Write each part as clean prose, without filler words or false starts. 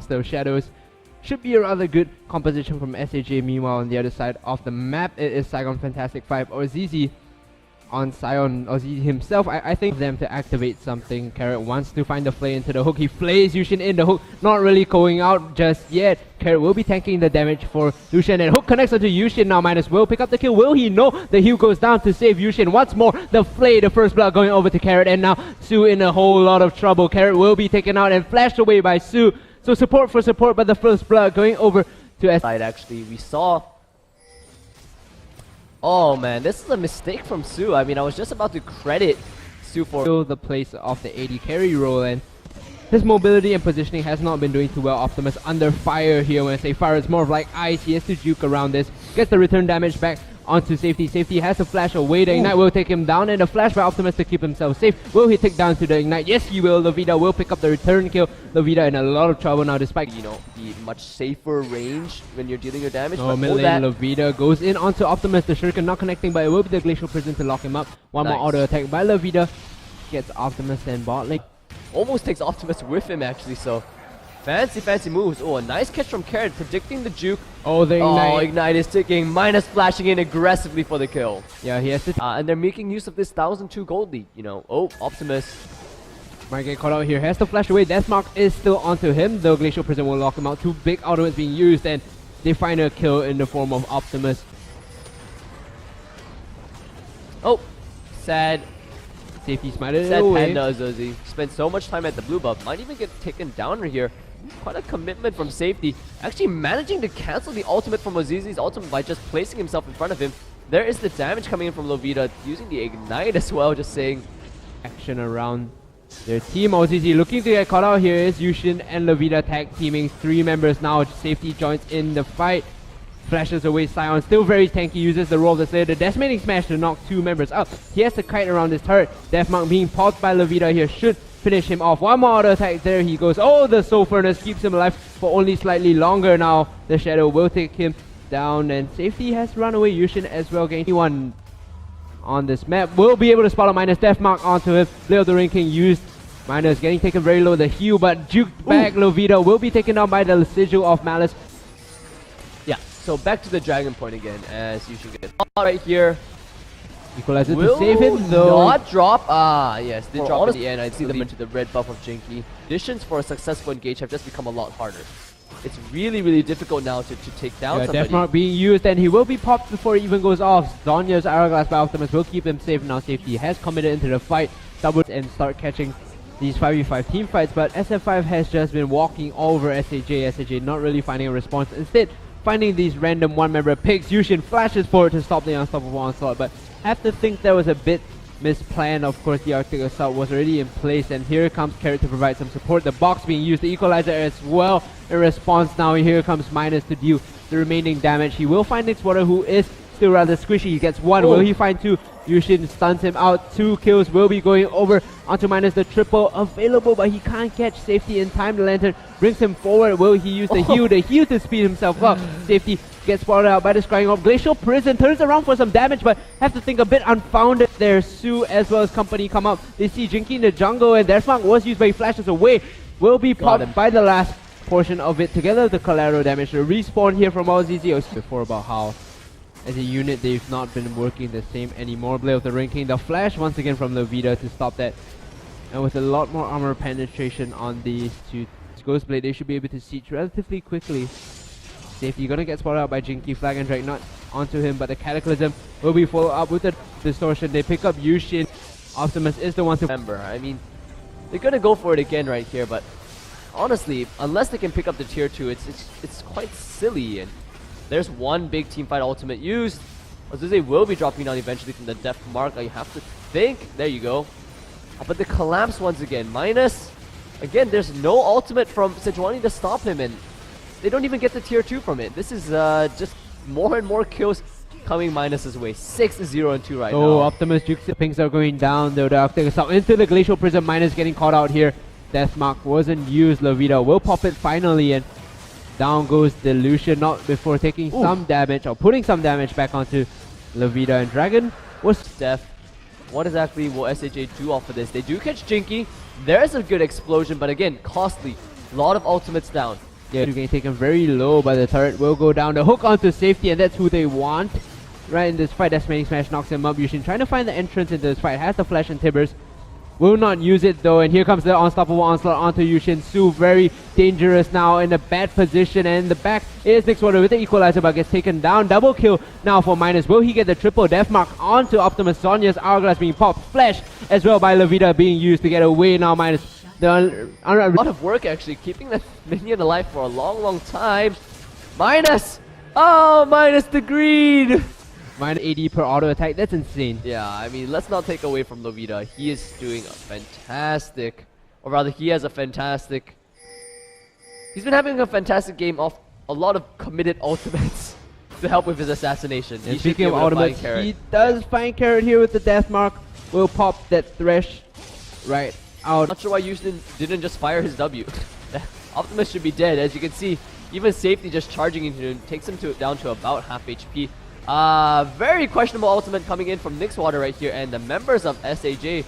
those shadows. Should be a rather good composition from SAJ. Meanwhile, on the other side of the map, it is Saigon Fantastic 5 or ZZ on Sion or ZZ himself. I think them to activate something. Carrot wants to find the flay into the hook. He flays Yushin in the hook, not really going out just yet. Carrot will be tanking the damage for Lucian, and hook connects onto Yushin now. Minus will pick up the kill. Will he? No. The heal goes down to save Yushin. Once more, the flay, the first blood going over to Carrot, and now Su in a whole lot of trouble. Carrot will be taken out and flashed away by Su. So support for support, but the first blood going over to S. Actually, we saw. Oh man, this is a mistake from Su. I mean, I was just about to credit Su for the place of the AD carry role, and his mobility and positioning has not been doing too well. Optimus under fire here. When I say fire, it's more of like ice. He has to juke around this. Gets the return damage back onto Safety. Safety has to flash away. The Ignite will take him down, and the flash by Optimus to keep himself safe. Will he take down to the Ignite? Yes, he will. Lovita will pick up the return kill. Lovita in a lot of trouble now despite, you know, the much safer range when you're dealing your damage. Oh, mid lane Lovita goes in onto Optimus. The Shuriken not connecting, but it will be the Glacial Prison to lock him up. One more auto attack by Lovita. Gets Optimus and bot lane. Almost takes Optimus with him actually, so fancy moves. Oh, a nice catch from Carrot, predicting the juke. Oh, the Ignite. Oh, Ignite is ticking. Minus flashing in aggressively for the kill. Yeah, he has to. And they're making use of this 1,002 gold lead, you know. Oh, Optimus might get caught out here. Has to flash away. Deathmark is still onto him. The Glacial Prison will lock him out. Two big ultimates being used, and they find a kill in the form of Optimus. Oh, sad. Safety smited Sad away. Panda Azuzi. Spent so much time at the blue buff. Might even get taken down right here. Quite a commitment from Safety. Actually managing to cancel the ultimate from Azizi's ultimate by just placing himself in front of him. There is the damage coming in from Lovita, using the Ignite as well, just saying action around their team. Azizi looking to get caught out here is Yushin and Lovita tag teaming. 3 members now. Safety joins in the fight. Flashes away Sion, still very tanky, uses the roll of the Slayer, the Decimating Smash to knock 2 members up. He has to kite around this turret. Deathmark being paused by Lovita here should finish him off. One more auto attack, there he goes. Oh, the Soul Furnace keeps him alive for only slightly longer now. The Shadow will take him down, and Safety has run away. Yushin as well, getting anyone on this map. Will be able to spot a Minus Deathmark onto him. Blade of the Ring King used. Minus getting taken very low, the heal, but juked back. Lovita will be taken down by the Sigil of Malice. So back to the Dragon Point again, as you should get right here. Equalizer to save him though. Not drop. Ah, yes, did drop in the end. I see them lead. into the red buff of Jinky. Conditions for a successful engage have just become a lot harder. It's really difficult now to take down somebody. Deathmark being used, and he will be popped before it even goes off. Zonya's Hourglass by Optimus will keep him safe. Now Safety has committed into the fight. Double and start catching these 5v5 team fights, but SF5 has just been walking over SAJ. SAJ not really finding a response. Instead, finding these random 1-member picks. Yushin flashes forward to stop the unstoppable onslaught, but have to think there was a bit misplanned. Of course, the Arctic Assault was already in place, and here comes Carrot to provide some support. The box being used, the Equalizer as well in response. Now here comes Minus to deal the remaining damage. He will find Nixwater, who is still rather squishy. He gets 1. Will he find 2? Yushin stuns him out. 2 kills will be going over onto Minus. The triple available, but he can't catch Safety in time. The Lantern brings him forward. Will he use the heal? The heal to speed himself up. Safety gets spotted out by the Scrying Orb. Glacial Prison turns around for some damage, but have to think a bit unfounded there. Su as well as company come up. They see Jinky in the jungle, and Deathmark was used, but he flashes away. Will be popped by the last portion of it. Together with the collateral damage. The respawn here from LZZ before about how as a unit they've not been working the same anymore. Blade of the Ring King, the flash once again from Lovita to stop that, and with a lot more armor penetration on these two Ghost Blade, they should be able to siege relatively quickly. Safety gonna get spotted out by Jinky. Flag and Drag not onto him, but the Cataclysm will be followed up with the Distortion. They pick up Yushin. Optimus is the one to remember. I mean, they're gonna go for it again right here, but honestly, unless they can pick up the tier 2, it's quite silly. And there's one big teamfight ultimate used. Azuze will be dropping down eventually from the Death Mark. I have to think. There you go. But the collapse once again. Minus. Again, there's no ultimate from Sejuani to stop him, and they don't even get the tier 2 from it. This is just more and more kills coming Minus's way. 6-0-2 right now. Oh, Optimus jukes. The pings are going down though. The Arctic Assault into the Glacial Prism. Minus getting caught out here. Deathmark wasn't used. Lovita will pop it finally, and down goes the Lucian, not before taking some damage or putting some damage back onto Lovita. And Dragon was death. What exactly will SAJ do off of this? They do catch Jinky. There's a good explosion, but again, costly. A lot of ultimates down. Yeah, getting taken very low by the turret. Will go down. The hook onto safety, and that's who they want. Right in this fight, Decimating Smash knocks him up. Yushin trying to find the entrance into this fight. Has the flash and Tibbers. Will not use it though, and here comes the unstoppable onslaught onto Yushin. Su very dangerous now in a bad position, and in the back is Nixwater with the equalizer, but gets taken down. Double kill now for Minus. Will he get the triple death mark onto Optimus? Sonya's hourglass being popped. Flash as well by Levita being used to get away now. Minus. A lot of work actually, keeping that minion alive for a long time. Minus! Oh, Minus the green! Minus 80 per auto attack, that's insane. Yeah, I mean, let's not take away from Levita. He is doing a fantastic, or rather he has a fantastic, he's been having a fantastic game off a lot of committed ultimates to help with his assassination. And speaking of ultimates, he does find Carrot here with the death mark. Will pop that Thresh right out. Not sure why Yushin didn't just fire his W. Optimus should be dead. As you can see, even safety just charging into him takes him down to about half HP. Very questionable ultimate coming in from Nixwater right here, and the members of SAJ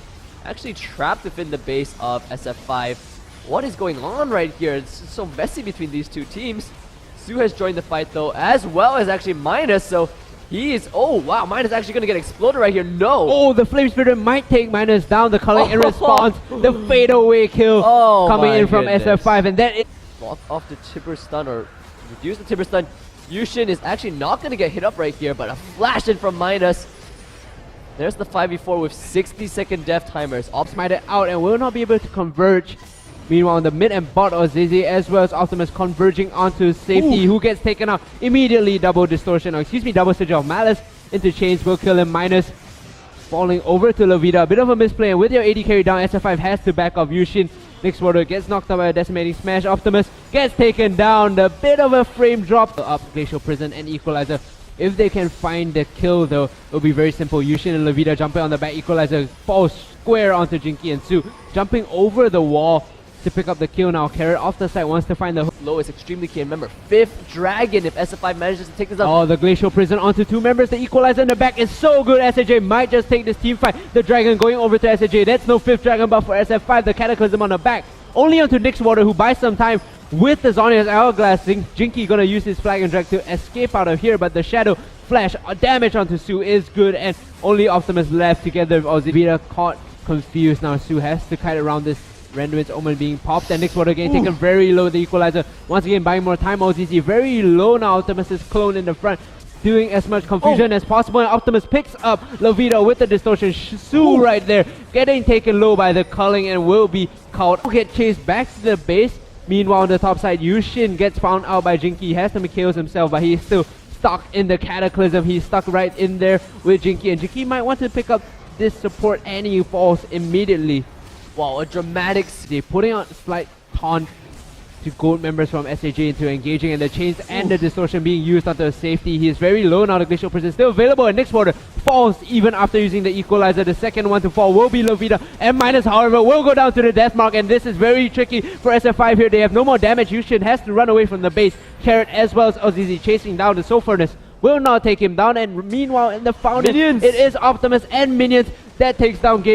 actually trapped within the base of SF5. What is going on right here? It's so messy between these two teams. Su has joined the fight though, as well as actually Minus, so he is, oh wow, Minus actually gonna get exploded right here. No! Oh, the Flame Spirit might take Minus down. The culling in response, the fadeaway kill coming in from SF5, and that is block off the Tibber stun, or reduce the Tibber stun. Yushin is actually not going to get hit up right here, but a flash in from Minus. There's the 5v4 with 60-second death timers. Ops might it out and will not be able to converge. Meanwhile, the mid and bot of ZZ as well as Optimus converging onto safety, who gets taken out immediately. Double distortion, or excuse me, double Surge of Malice into chains will kill him. Minus falling over to Levita. A bit of a misplay, and with your AD carry down, SF5 has to back off Yushin. Nixwater gets knocked out by a Decimating Smash. Optimus gets taken down. The bit of a frame drop up. Glacial Prison and Equalizer. If they can find the kill though, it'll be very simple. Yushin and Levita jumping on the back. Equalizer falls square onto Jinky and Su. Jumping over the wall to pick up the kill now. Carrot off the side wants to find the low is extremely key. Remember, 5th Dragon if SF5 manages to take this up. Oh, the Glacial Prison onto 2 members. The Equalizer in the back is so good. SAJ might just take this team fight. The Dragon going over to SAJ. That's no 5th Dragon buff for SF5. The Cataclysm on the back. Only onto Nixwater, who buys some time with the Zonya's Hourglass. Jinky gonna use his Flag and Drag to escape out of here, but the Shadow Flash damage onto Su is good, and only Optimus left together with Ozzy. Caught confused now. Su has to kite around this Renduin's Omen being popped, and Nixwater getting taken very low. The Equalizer once again buying more time. OZZ very low now. Optimus is clone in the front, doing as much confusion as possible, and Optimus picks up Levita with the distortion. Su right there getting taken low by the culling and will be caught. Get chased back to the base. Meanwhile on the top side, Yushin gets found out by Jinky. He has to KOs himself, but he's still stuck in the Cataclysm. He's stuck right in there with Jinky, and Jinky might want to pick up this support, and he falls immediately. Wow, a dramatic... They're putting on slight taunt to gold members from SAJ into engaging, and the chains and the distortion being used onto safety. He is very low now. The Glacial Prison still available, and Nixwater falls even after using the Equalizer. The second one to fall will be Levita, and Minus, however, will go down to the death mark, and this is very tricky for SF5 here. They have no more damage. Yushin has to run away from the base. Carrot as well as Ozizi chasing down the Soul Furnace will not take him down, and meanwhile in the fountain, it is Optimus and minions that takes down game.